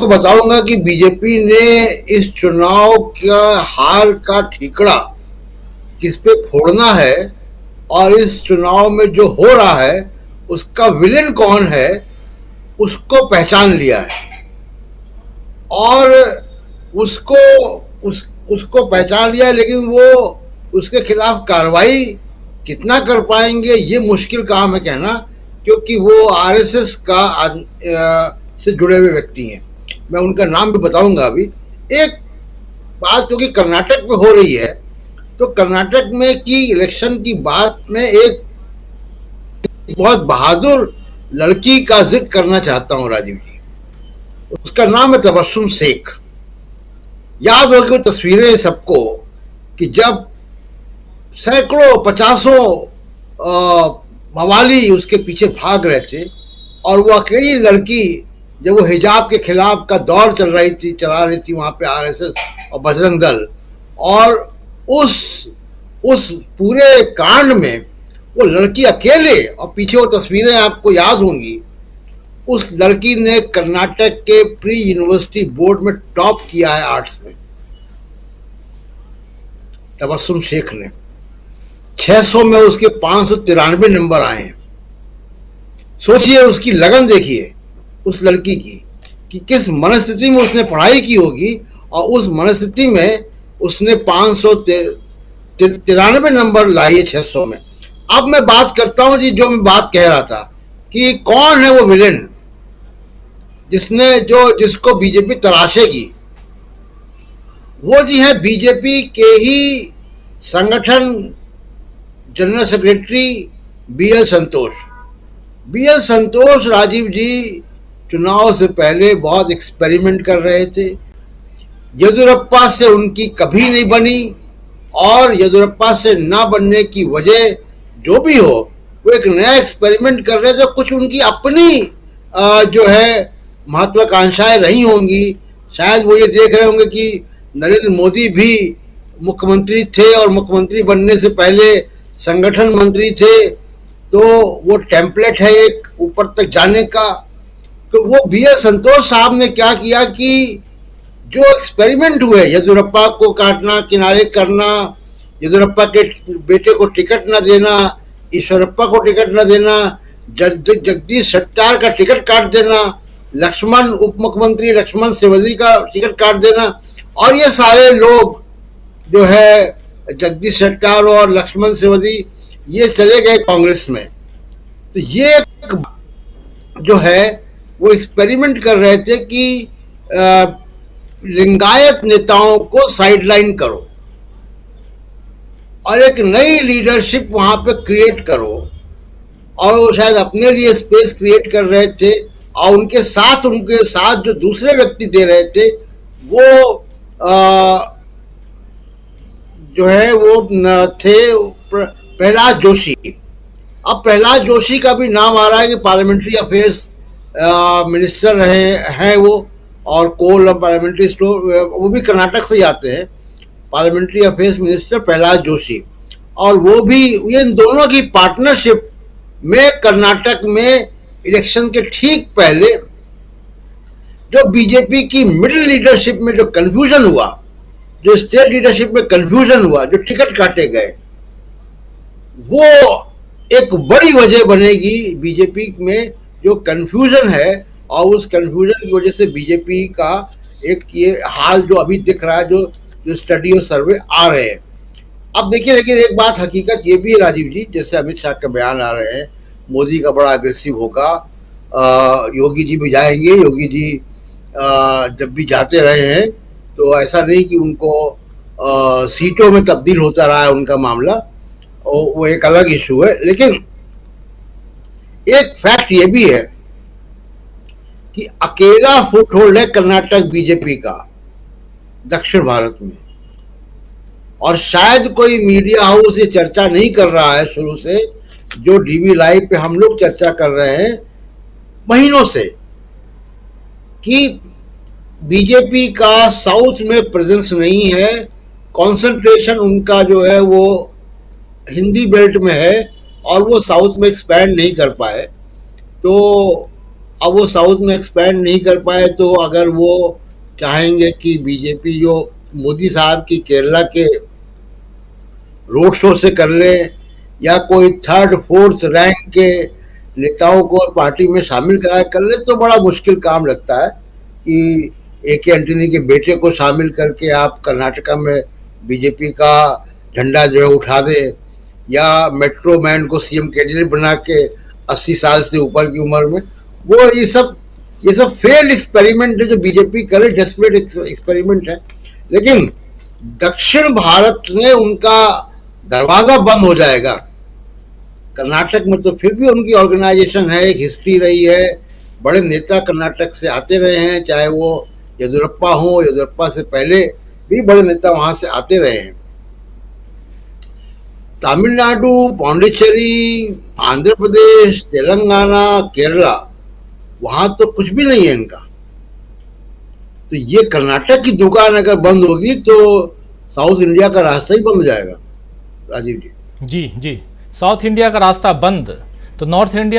आपको बताऊंगा कि बीजेपी ने इस चुनाव का हार का ठीकरा किस पे फोड़ना है और इस चुनाव में जो हो रहा है उसका विलेन कौन है उसको पहचान लिया है। और उसको उसको पहचान लिया है, लेकिन वो उसके खिलाफ कार्रवाई कितना कर पाएंगे ये मुश्किल काम है कहना, क्योंकि वो आरएसएस का से जुड़े हुए व्यक्ति हैं। मैं उनका नाम भी बताऊंगा अभी। एक बात क्योंकि कर्नाटक में हो रही है, तो कर्नाटक में की इलेक्शन की बात में एक बहुत बहादुर लड़की का जिक्र करना चाहता हूं राजीव जी। उसका नाम है तबस्सुम शेख। याद होगी वो तस्वीरें सबको कि जब सैकड़ों पचासों मवाली उसके पीछे भाग रहे थे और वो अकेली लड़की जब वो हिजाब के खिलाफ का दौर चला रही थी वहां पे आरएसएस और बजरंग दल, और उस पूरे कांड में वो लड़की अकेले, और पीछे वो तस्वीरें आपको याद होंगी, उस लड़की ने कर्नाटक के प्री यूनिवर्सिटी बोर्ड में टॉप किया है आर्ट्स में। तबस्सुम शेख ने 600 में उसके 593 नंबर आए हैं। सोचिए उसकी लगन देखिए उस लड़की की कि किस मनस्थिति में उसने पढ़ाई की होगी, और उस मनस्थिति में उसने 593 नंबर लाए 600 में। अब मैं बात करता हूं जी, जो मैं बात कह रहा था कि कौन है वो विलेन जिसको बीजेपी तलाशेगी। वो जी है बीजेपी के ही संगठन जनरल सेक्रेटरी बीएल संतोष। बीएल संतोष राजीव जी चुनाव से पहले बहुत एक्सपेरिमेंट कर रहे थे। येदियुरप्पा से उनकी कभी नहीं बनी, और येदियुरप्पा से ना बनने की वजह जो भी हो, वो एक नया एक्सपेरिमेंट कर रहे थे। कुछ उनकी अपनी जो है महत्वाकांक्षाएं रही होंगी। शायद वो ये देख रहे होंगे कि नरेंद्र मोदी भी मुख्यमंत्री थे और मुख्यमंत्री बनने से पहले संगठन मंत्री थे, तो वो टेम्पलेट है एक ऊपर तक जाने का। तो वो बीएल संतोष साहब ने क्या किया कि जो एक्सपेरिमेंट हुए, येदियुरप्पा को काटना, किनारे करना, येदियुरप्पा के बेटे को टिकट न देना, ईश्वरप्पा को टिकट न देना, जगदीश शेट्टार का टिकट काट देना, लक्ष्मण उप मुख्यमंत्री लक्ष्मण सेवजी का टिकट काट देना, और ये सारे लोग जो है जगदीश शेट्टार और लक्ष्मण सेवजी ये चले गए कांग्रेस में। तो ये जो है वो एक्सपेरिमेंट कर रहे थे कि लिंगायत नेताओं को साइडलाइन करो और एक नई लीडरशिप वहां पे क्रिएट करो, और वो शायद अपने लिए स्पेस क्रिएट कर रहे थे। और उनके साथ जो दूसरे व्यक्ति दे रहे थे वो जो है वो थे प्रहलाद जोशी। अब प्रहलाद जोशी का भी नाम आ रहा है कि पार्लियामेंट्री अफेयर्स मिनिस्टर रहे हैं वो, और कोल और पार्लियामेंट्री स्टोर वो भी कर्नाटक से आते हैं, parliamentary affairs minister Prahlad Joshi. और वो भी ये इन दोनों की पार्टनरशिप में कर्नाटक में इलेक्शन के ठीक पहले जो बीजेपी की मिडिल लीडरशिप में जो कंफ्यूजन हुआ, जो स्टेट लीडरशिप में कंफ्यूजन हुआ, जो टिकट काटे गए, वो एक बड़ी वजह बनेगी बीजेपी में जो कंफ्यूजन है। और उस कंफ्यूजन की वजह से बीजेपी का एक ये हाल जो अभी दिख रहा है, जो स्टडी और सर्वे आ रहे हैं। अब देखिए, लेकिन एक बात हकीकत ये भी है राजीव जी, जैसे अमित शाह का बयान आ रहे हैं, मोदी का बड़ा अग्रेसिव होगा, योगी जी भी जाएंगे। योगी जी जब भी जाते रहे हैं तो ऐसा नहीं कि उनको सीटों में तब्दील होता रहा है उनका मामला, वो एक अलग इशू है। लेकिन एक फैक्ट ये भी है कि अकेला फुटहोल्ड है कर्नाटक बीजेपी का दक्षिण भारत में, और शायद कोई मीडिया हाउस ये चर्चा नहीं कर रहा है शुरू से, जो डीवी लाइव पे हम लोग चर्चा कर रहे हैं महीनों से, कि बीजेपी का साउथ में प्रेजेंस नहीं है। कंसंट्रेशन उनका जो है वो हिंदी बेल्ट में है और वो साउथ में एक्सपैंड नहीं कर पाए। तो अब वो साउथ में एक्सपैंड नहीं कर पाए, तो अगर वो चाहेंगे कि बीजेपी जो मोदी साहब की केरला के रोड शो से कर ले, या कोई थर्ड फोर्थ रैंक के नेताओं को पार्टी में शामिल करा कर ले, तो बड़ा मुश्किल काम लगता है कि ए के एंटनी के बेटे को शामिल करके आप कर्नाटका में बीजेपी का झंडा जो है उठा दे, या मेट्रो मैन को सीएम कैंडिडेट बना के 80 साल से ऊपर की उम्र में, वो ये सब फेल्ड एक्सपेरिमेंट है जो बीजेपी करे, डेस्परेट एक्सपेरिमेंट है। लेकिन दक्षिण भारत में उनका दरवाजा बंद हो जाएगा। कर्नाटक में तो फिर भी उनकी ऑर्गेनाइजेशन है, एक हिस्ट्री रही है, बड़े नेता कर्नाटक से आते रहे हैं, चाहे वो येदुरप्पा हो, येदुरप्पा से पहले भी बड़े नेता वहां से आते रहे हैं। तमिलनाडु, पौंडीचेरी, आंध्र प्रदेश, तेलंगाना, केरला, वहां तो कुछ भी नहीं है इनका। तो ये कर्नाटक की दुकान अगर बंद होगी तो साउथ इंडिया का रास्ता ही बंद हो जाएगा, राजीव जी। जी जी, साउथ इंडिया का रास्ता बंद तो नॉर्थ इंडिया